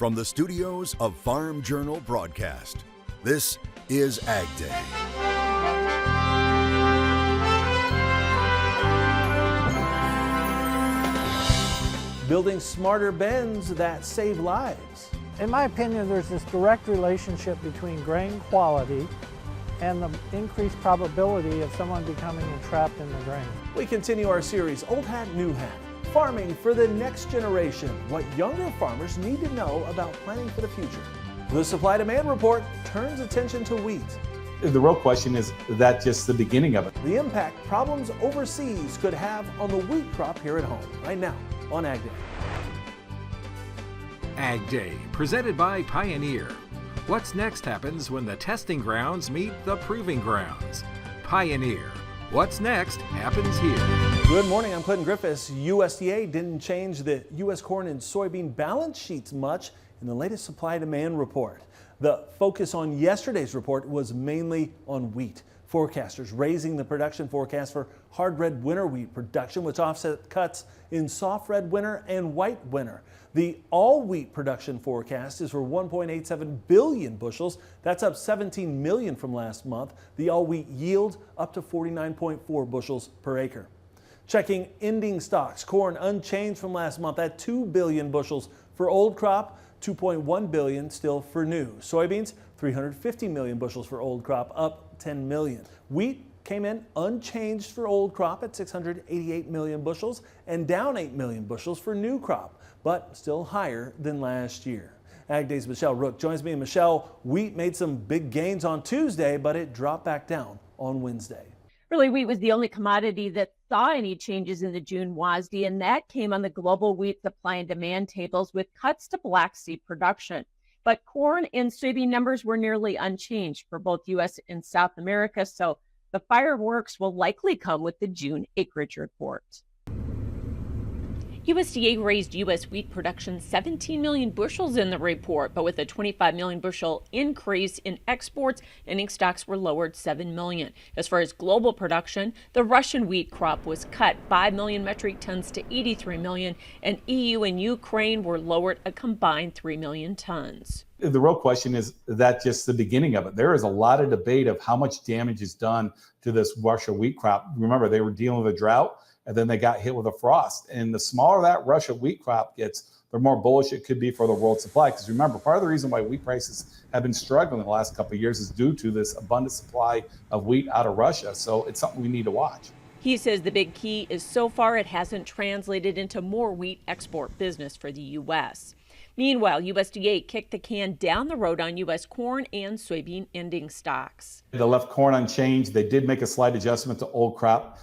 From the studios of Farm Journal Broadcast, this is AgDay. Building smarter bins that save lives. In my opinion, there's this direct relationship between grain quality and the increased probability of someone becoming entrapped in the grain. We continue our series, Old Hat, New Hat. Farming for the next generation. What younger farmers need to know about planning for the future. The supply-demand report turns attention to wheat. The real question is that just the beginning of it? The impact problems overseas could have on the wheat crop here at home. Right now on AgDay. AgDay, presented by Pioneer. What's next happens when the testing grounds meet the proving grounds. Pioneer. What's next happens here. Good morning, I'm Clinton Griffiths. USDA didn't change the U.S. corn and soybean balance sheets much in the latest supply-demand report. The focus on yesterday's report was mainly on wheat. Forecasters raising the production forecast for hard red winter wheat production, which offset cuts in soft red winter and white winter. The all wheat production forecast is for 1.87 billion bushels. That's up 17 million from last month. The all wheat yield up to 49.4 bushels per acre. Checking ending stocks, corn unchanged from last month at 2 billion bushels for old crop, 2.1 billion still for new. Soybeans, 350 million bushels for old crop, up 10 million. Wheat came in unchanged for old crop at 688 million bushels and down 8 million bushels for new crop, but still higher than last year. AgDay's Michelle Rook joins me. And Michelle, wheat made some big gains on Tuesday, but it dropped back down on Wednesday. Really, wheat was the only commodity that saw any changes in the June WASDE, and that came on the global wheat supply and demand tables with cuts to black seed production. But corn and soybean numbers were nearly unchanged for both U.S. and South America, so the fireworks will likely come with the June acreage report. USDA raised U.S. wheat production 17 million bushels in the report, but with a 25 million bushel increase in exports, ending stocks were lowered 7 million. As far as global production, the Russian wheat crop was cut 5 million metric tons to 83 million, and EU and Ukraine were lowered a combined 3 million tons. The real question is that just the beginning of it. There is a lot of debate of how much damage is done to this Russia wheat crop. Remember, they were dealing with a drought, and then they got hit with a frost. And the smaller that Russia wheat crop gets, the more bullish it could be for the world supply. Because remember, part of the reason why wheat prices have been struggling the last couple of years is due to this abundant supply of wheat out of Russia. So it's something we need to watch. He says the big key is so far it hasn't translated into more wheat export business for the U.S. Meanwhile, USDA kicked the can down the road on U.S. corn and soybean ending stocks. They left corn unchanged. They did make a slight adjustment to old crop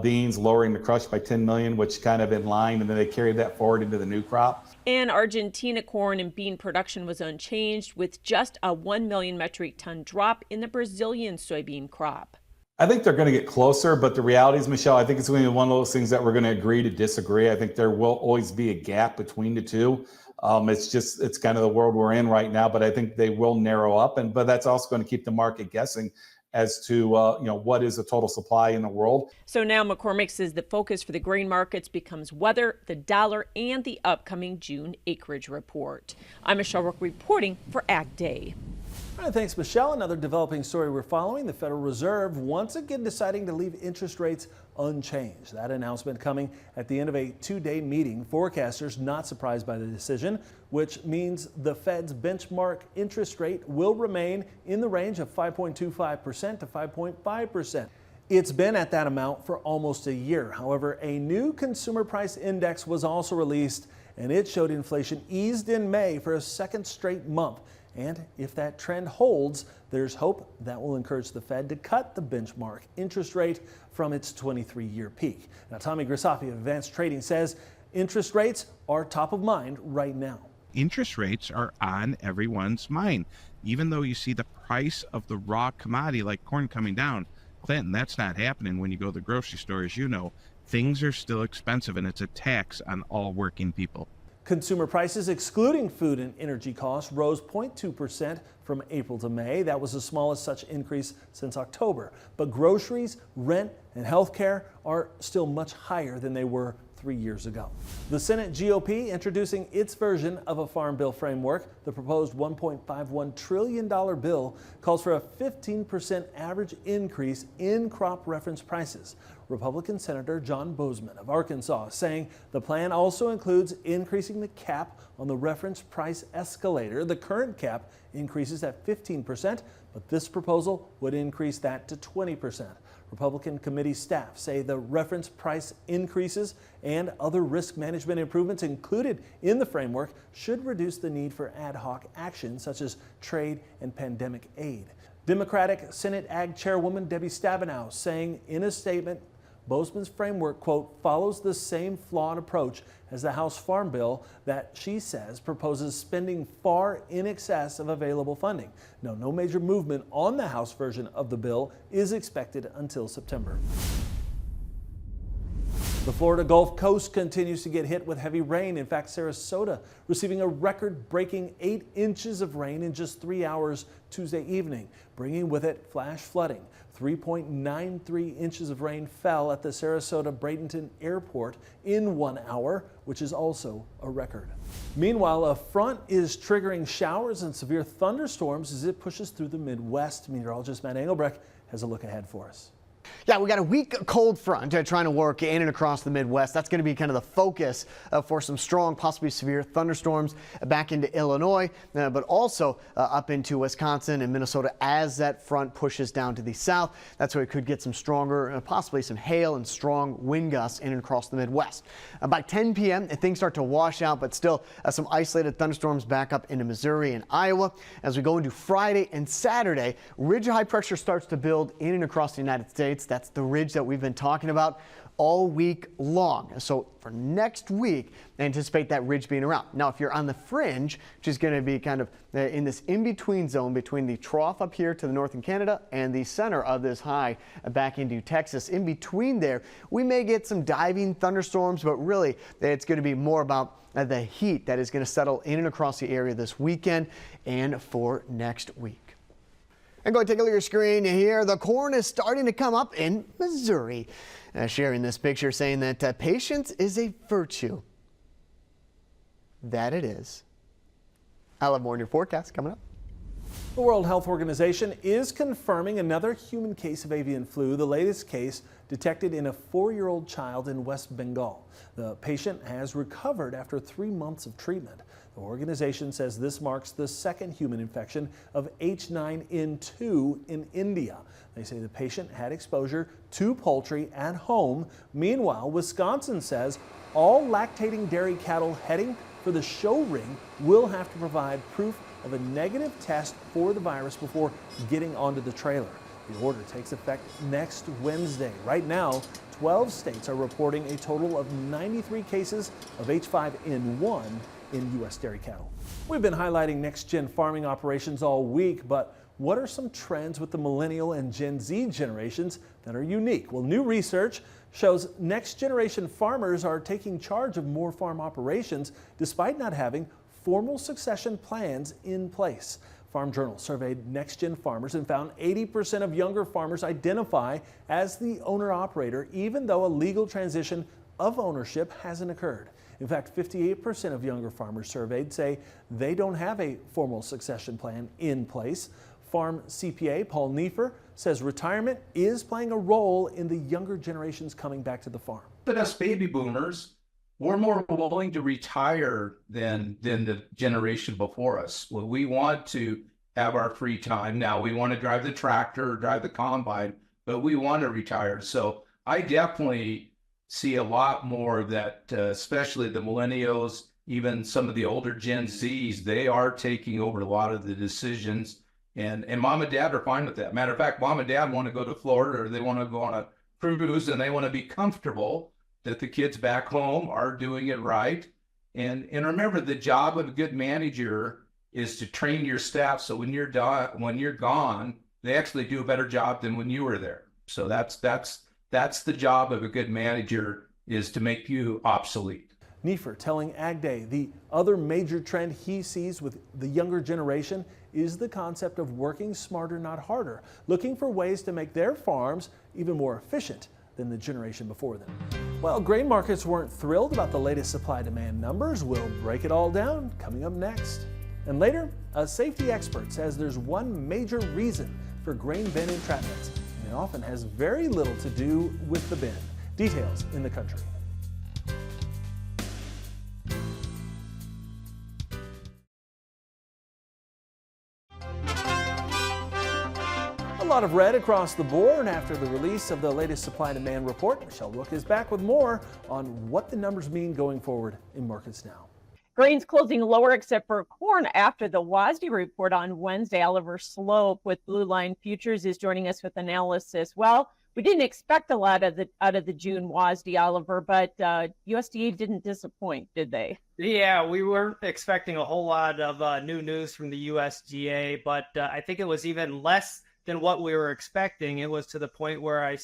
beans, lowering the crush by 10 million, which kind of in line, and then they carried that forward into the new crop. And Argentina corn and bean production was unchanged, with just a 1 million metric ton drop in the Brazilian soybean crop. I think they're going to get closer, but the reality is, Michelle, I think it's going to be one of those things that we're going to agree to disagree. I think there will always be a gap between the two. It's kind of the world we're in right now, but I think they will narrow up, but that's also going to keep the market guessing as to what is the total supply in the world. So now McCormick says the focus for the grain markets becomes weather, the dollar, and the upcoming June acreage report. I'm Michelle Rook reporting for AgDay. All right, thanks, Michelle. Another developing story we're following: the Federal Reserve once again deciding to leave interest rates unchanged. That announcement coming at the end of a two-day meeting. Forecasters not surprised by the decision, which means the Fed's benchmark interest rate will remain in the range of 5.25% to 5.5%. It's been at that amount for almost a year. However, a new consumer price index was also released, and it showed inflation eased in May for a second straight month. And if that trend holds, there's hope that will encourage the Fed to cut the benchmark interest rate from its 23-year peak. Now, Tommy Grisafi of Advanced Trading says interest rates are top of mind right now. Interest rates are on everyone's mind. Even though you see the price of the raw commodity like corn coming down, Clinton, that's not happening when you go to the grocery store. As you know, things are still expensive, and it's a tax on all working people. Consumer prices, excluding food and energy costs, rose 0.2% from April to May. That was the smallest such increase since October. But groceries, rent, and health care are still much higher than they were 3 years ago. The Senate GOP introducing its version of a farm bill framework. The proposed $1.51 trillion bill calls for a 15% average increase in crop reference prices. Republican Senator John Boozman of Arkansas saying the plan also includes increasing the cap on the reference price escalator. The current cap increases at 15%, but this proposal would increase that to 20%. Republican committee staff say the reference price increases and other risk management improvements included in the framework should reduce the need for ad hoc action such as trade and pandemic aid. Democratic Senate Ag Chairwoman Debbie Stabenow saying in a statement, Boozman's framework, quote, follows the same flawed approach as the House Farm Bill that she says proposes spending far in excess of available funding. No major movement on the House version of the bill is expected until September. The Florida Gulf Coast continues to get hit with heavy rain. In fact, Sarasota receiving a record-breaking 8 inches of rain in just 3 hours Tuesday evening, bringing with it flash flooding. 3.93 inches of rain fell at the Sarasota-Bradenton Airport in 1 hour, which is also a record. Meanwhile, a front is triggering showers and severe thunderstorms as it pushes through the Midwest. Meteorologist Matt Engelbrecht has a look ahead for us. Yeah, we got a weak cold front trying to work in and across the Midwest. That's going to be kind of the focus for some strong, possibly severe thunderstorms back into Illinois, but also up into Wisconsin and Minnesota as that front pushes down to the south. That's where it could get some stronger, possibly some hail and strong wind gusts in and across the Midwest. By 10 p.m., things start to wash out, but still some isolated thunderstorms back up into Missouri and Iowa. As we go into Friday and Saturday, ridge of high pressure starts to build in and across the United States. That's the ridge that we've been talking about all week long. So for next week, anticipate that ridge being around. Now, if you're on the fringe, which is going to be kind of in this in-between zone between the trough up here to the north in Canada and the center of this high back into Texas, in between there, we may get some diving thunderstorms, but really it's going to be more about the heat that is going to settle in and across the area this weekend and for next week. And go and take a look at your screen here. The corn is starting to come up in Missouri. Sharing this picture saying that patience is a virtue. That it is. I'll have more in your forecast coming up. The World Health Organization is confirming another human case of avian flu, the latest case detected in a 4-year-old child in West Bengal. The patient has recovered after 3 months of treatment. The organization says this marks the second human infection of H9N2 in India. They say the patient had exposure to poultry at home. Meanwhile, Wisconsin says all lactating dairy cattle heading for the show ring will have to provide proof of a negative test for the virus before getting onto the trailer. The order takes effect next Wednesday. Right now, 12 states are reporting a total of 93 cases of H5N1 in U.S. dairy cattle. We've been highlighting next-gen farming operations all week, but what are some trends with the millennial and Gen Z generations that are unique? Well, new research shows next-generation farmers are taking charge of more farm operations despite not having formal succession plans in place. Farm Journal surveyed next-gen farmers and found 80% of younger farmers identify as the owner-operator, even though a legal transition of ownership hasn't occurred. In fact, 58% of younger farmers surveyed say they don't have a formal succession plan in place. Farm CPA Paul Neefer says retirement is playing a role in the younger generations coming back to the farm. But us baby boomers, we're more willing to retire than the generation before us. Well, we want to have our free time. Now, we want to drive the tractor, drive the combine, but we want to retire. So I definitely see a lot more that, especially the millennials, even some of the older Gen Zs, they are taking over a lot of the decisions. And mom and dad are fine with that. Matter of fact, mom and dad want to go to Florida, or they want to go on a cruise, and they want to be comfortable that the kids back home are doing it right. And remember, the job of a good manager is to train your staff so when you're gone, they actually do a better job than when you were there. So that's the job of a good manager, is to make you obsolete. Neefer telling AgDay the other major trend he sees with the younger generation is the concept of working smarter, not harder, looking for ways to make their farms even more efficient than the generation before them. Well, grain markets weren't thrilled about the latest supply-demand numbers. We'll break it all down coming up next. And later, a safety expert says there's one major reason for grain bin entrapments, and it often has very little to do with the bin. Details in the country. A lot of red across the board after the release of the latest supply-demand report. Michelle Rook is back with more on what the numbers mean going forward in markets now. Grains closing lower except for corn after the WASDE report on Wednesday. Oliver Slope with Blue Line Futures is joining us with analysis. Well, we didn't expect a lot out of the June WASDE, Oliver, but USDA didn't disappoint, did they? Yeah, we weren't expecting a whole lot of new news from the USDA, but I think it was even less than what we were expecting. It was to the point where I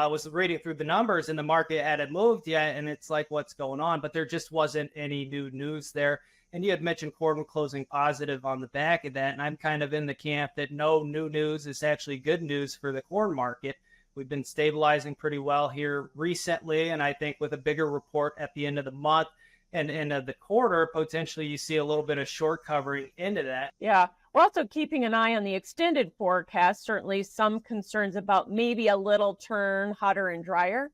was reading through the numbers and the market hadn't moved yet, and it's like, what's going on? But there just wasn't any new news there. And you had mentioned corn closing positive on the back of that, and I'm kind of in the camp that no new news is actually good news for the corn market. We've been stabilizing pretty well here recently, and I think with a bigger report at the end of the month and end of the quarter, potentially you see a little bit of short covering into that. Yeah. We're also keeping an eye on the extended forecast. Certainly some concerns about maybe a little turn hotter and drier.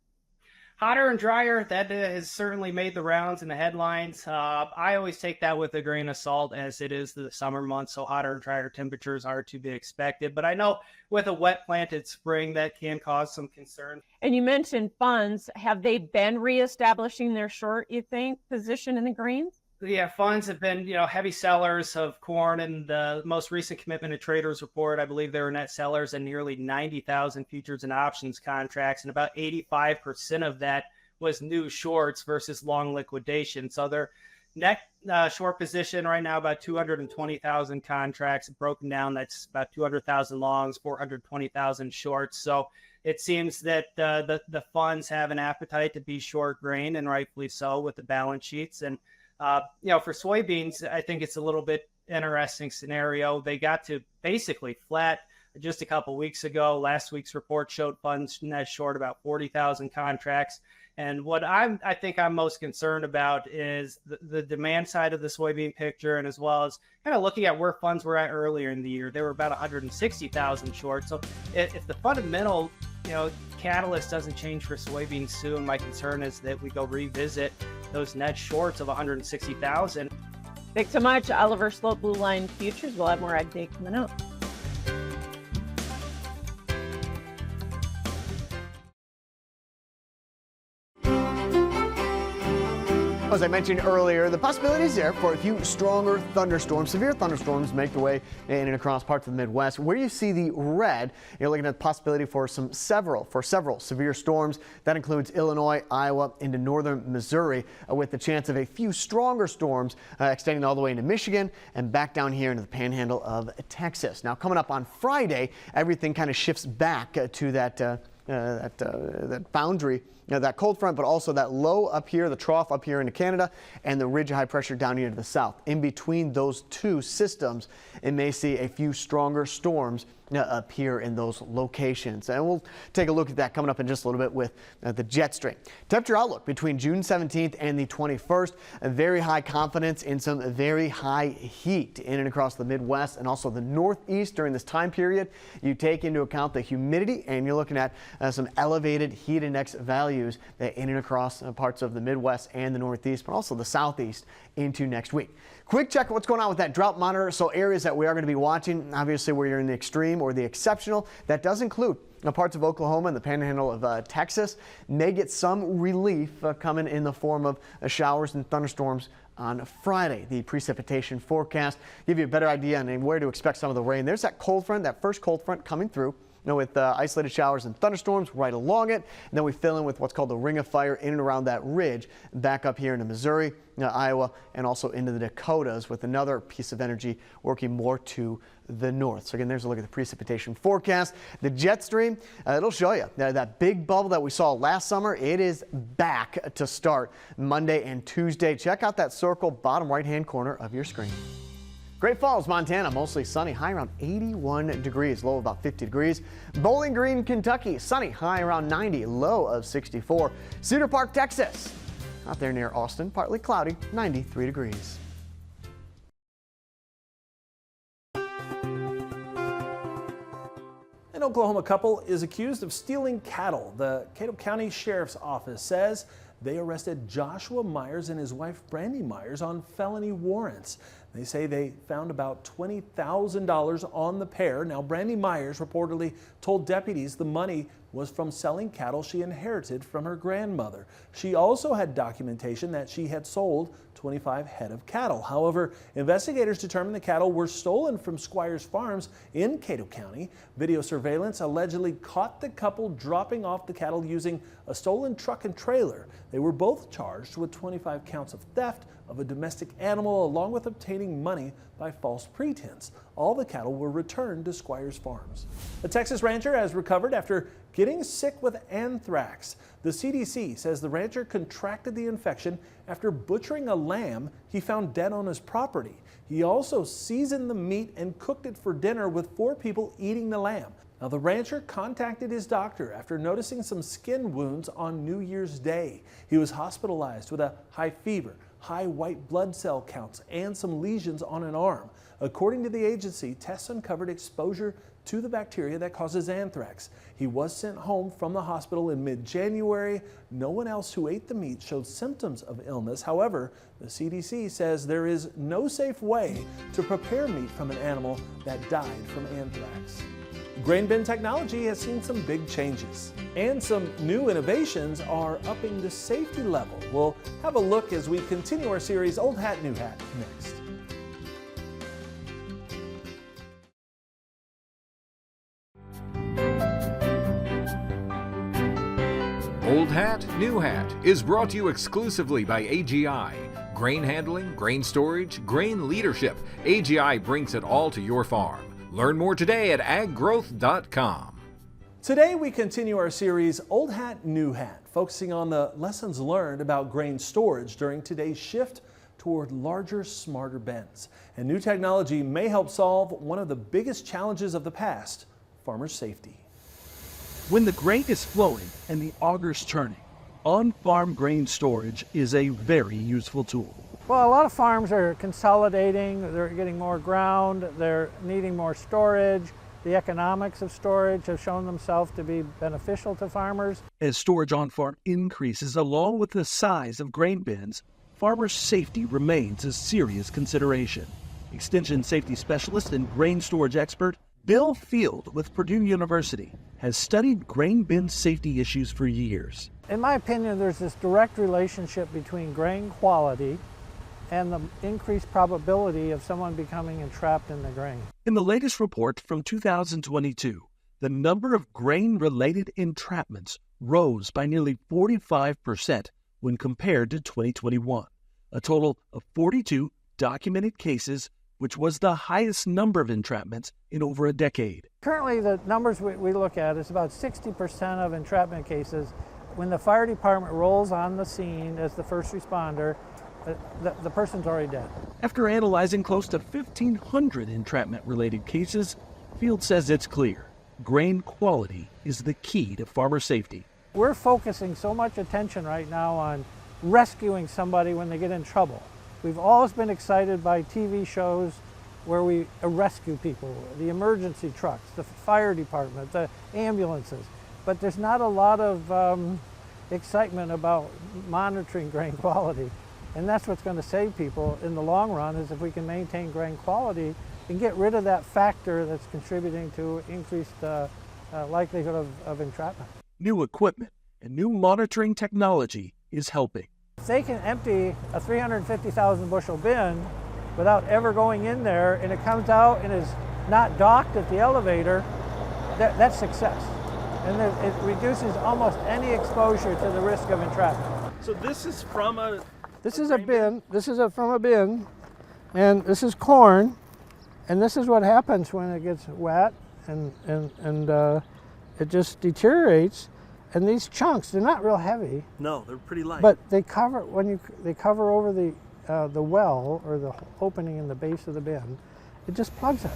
Hotter and drier, that has certainly made the rounds in the headlines. I always take that with a grain of salt as it is the summer months, so hotter and drier temperatures are to be expected. But I know with a wet planted spring, that can cause some concern. And you mentioned funds. Have they been reestablishing their short, you think, position in the grains? Yeah, funds have been, heavy sellers of corn. And the most recent Commitment to Traders report, I believe they were net sellers in nearly 90,000 futures and options contracts. And about 85% of that was new shorts versus long liquidation. So their net short position right now, about 220,000 contracts broken down. That's about 200,000 longs, 420,000 shorts. So it seems that the funds have an appetite to be short grain, and rightfully so with the balance sheets. And for soybeans, I think it's a little bit interesting scenario. They got to basically flat just a couple weeks ago. Last week's report showed funds net short about 40,000 contracts. And what I think I'm most concerned about is the demand side of the soybean picture, and as well as kind of looking at where funds were at earlier in the year. They were about 160,000 short. So if the fundamental catalyst doesn't change for soybeans soon, my concern is that we go revisit those net shorts of 160,000. Thanks so much, Oliver Slope, Blue Line Futures. We'll have more AgDay coming up. As I mentioned earlier, the possibility is there for a few stronger thunderstorms. Severe thunderstorms make their way in and across parts of the Midwest. Where you see the red, you're looking at the possibility for several severe storms. That includes Illinois, Iowa, into northern Missouri, with the chance of a few stronger storms extending all the way into Michigan and back down here into the panhandle of Texas. Now, coming up on Friday, everything kind of shifts back to that boundary, that cold front, but also that low up here, the trough up here into Canada, and the ridge of high pressure down here to the south. In between those two systems, it may see a few stronger storms up here in those locations. And we'll take a look at that coming up in just a little bit with the jet stream. Temperature outlook between June 17th and the 21st. A very high confidence in some very high heat in and across the Midwest and also the Northeast during this time period. You take into account the humidity, and you're looking at some elevated heat index values in and across parts of the Midwest and the Northeast, but also the Southeast into next week. Quick check of what's going on with that drought monitor. So areas that we are going to be watching, obviously where you're in the extreme or the exceptional, that does include parts of Oklahoma and the panhandle of Texas. May get some relief coming in the form of showers and thunderstorms on Friday. The precipitation forecast give you a better idea on where to expect some of the rain. There's that cold front, that first cold front coming through. With isolated showers and thunderstorms right along it. And then we fill in with what's called the ring of fire in and around that ridge back up here into Missouri, Iowa, and also into the Dakotas, with another piece of energy working more to the north. So again, there's a look at the precipitation forecast. The jet stream, it'll show you that big bubble that we saw last summer. It is back to start Monday and Tuesday. Check out that circle bottom right hand corner of your screen. Great Falls, Montana, mostly sunny, high around 81 degrees, low of about 50 degrees. Bowling Green, Kentucky, sunny, high around 90, low of 64. Cedar Park, Texas, out there near Austin, partly cloudy, 93 degrees. An Oklahoma couple is accused of stealing cattle. The Cato County Sheriff's Office says they arrested Joshua Myers and his wife Brandy Myers on felony warrants. They say they found about $20,000 on the pair. Now, Brandy Myers reportedly told deputies the money was from selling cattle she inherited from her grandmother. She also had documentation that she had sold 25 head of cattle. However, investigators determined the cattle were stolen from Squires Farms in Cato County. Video surveillance allegedly caught the couple dropping off the cattle using a stolen truck and trailer. They were both charged with 25 counts of theft of a domestic animal along with obtaining money by false pretense. All the cattle were returned to Squires Farms. A Texas rancher has recovered after getting sick with anthrax. The CDC says the rancher contracted the infection after butchering a lamb he found dead on his property. He also seasoned the meat and cooked it for dinner with 4 people eating the lamb. Now, the rancher contacted his doctor after noticing some skin wounds on New Year's Day. He was hospitalized with a high fever, high white blood cell counts, and some lesions on an arm. According to the agency, tests uncovered exposure to the bacteria that causes anthrax. He was sent home from the hospital in mid-January. No one else who ate the meat showed symptoms of illness. However, the CDC says there is no safe way to prepare meat from an animal that died from anthrax. Grain bin technology has seen some big changes, and some new innovations are upping the safety level. We'll have a look as we continue our series Old Hat, New Hat next. Old Hat, New Hat is brought to you exclusively by AGI. Grain handling, grain storage, grain leadership. AGI brings it all to your farm. Learn more today at aggrowth.com. Today we continue our series Old Hat, New Hat, focusing on the lessons learned about grain storage during today's shift toward larger, smarter bins. And new technology may help solve one of the biggest challenges of the past, farmer safety. When the grain is flowing and the auger's turning, on-farm grain storage is a very useful tool. Well, a lot of farms are consolidating, they're getting more ground, they're needing more storage. The economics of storage have shown themselves to be beneficial to farmers. As storage on-farm increases along with the size of grain bins, farmer safety remains a serious consideration. Extension safety specialist and grain storage expert Bill Field with Purdue University has studied grain bin safety issues for years. In my opinion, there's this direct relationship between grain quality and the increased probability of someone becoming entrapped in the grain. In the latest report from 2022, the number of grain-related entrapments rose by nearly 45% when compared to 2021, a total of 42 documented cases, which was the highest number of entrapments in over a decade. Currently, the numbers we look at is about 60% of entrapment cases. When the fire department rolls on the scene as the first responder, the person's already dead. After analyzing close to 1,500 entrapment-related cases, Field says it's clear. Grain quality is the key to farmer safety. We're focusing so much attention right now on rescuing somebody when they get in trouble. We've always been excited by TV shows where we rescue people, the emergency trucks, the fire department, the ambulances. But there's not a lot of excitement about monitoring grain quality. And that's what's going to save people in the long run, is if we can maintain grain quality and get rid of that factor that's contributing to increased likelihood of entrapment. New equipment and new monitoring technology is helping. If they can empty a 350,000 bushel bin without ever going in there, and it comes out and is not docked at the elevator, that's success. And it reduces almost any exposure to the risk of entrapment. So this is from a... This is a bin. This is from a bin, and this is corn, and this is what happens when it gets wet, and it just deteriorates. And these chunks, they're not real heavy. No, they're pretty light. But they cover over the the well or the opening in the base of the bin, it just plugs it.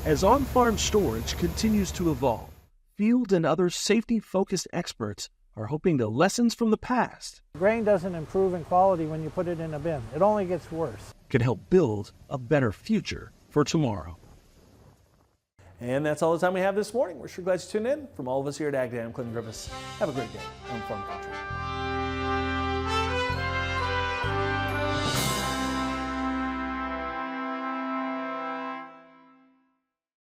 As on-farm storage continues to evolve, field and other safety-focused experts are hoping the lessons from the past Grain doesn't improve in quality when you put it in a bin. It only gets worse. can help build a better future for tomorrow. And that's all the time we have this morning. We're sure glad you tuned in. From all of us here at AgDay, I'm Clinton Griffiths. Have a great day on Farm Country.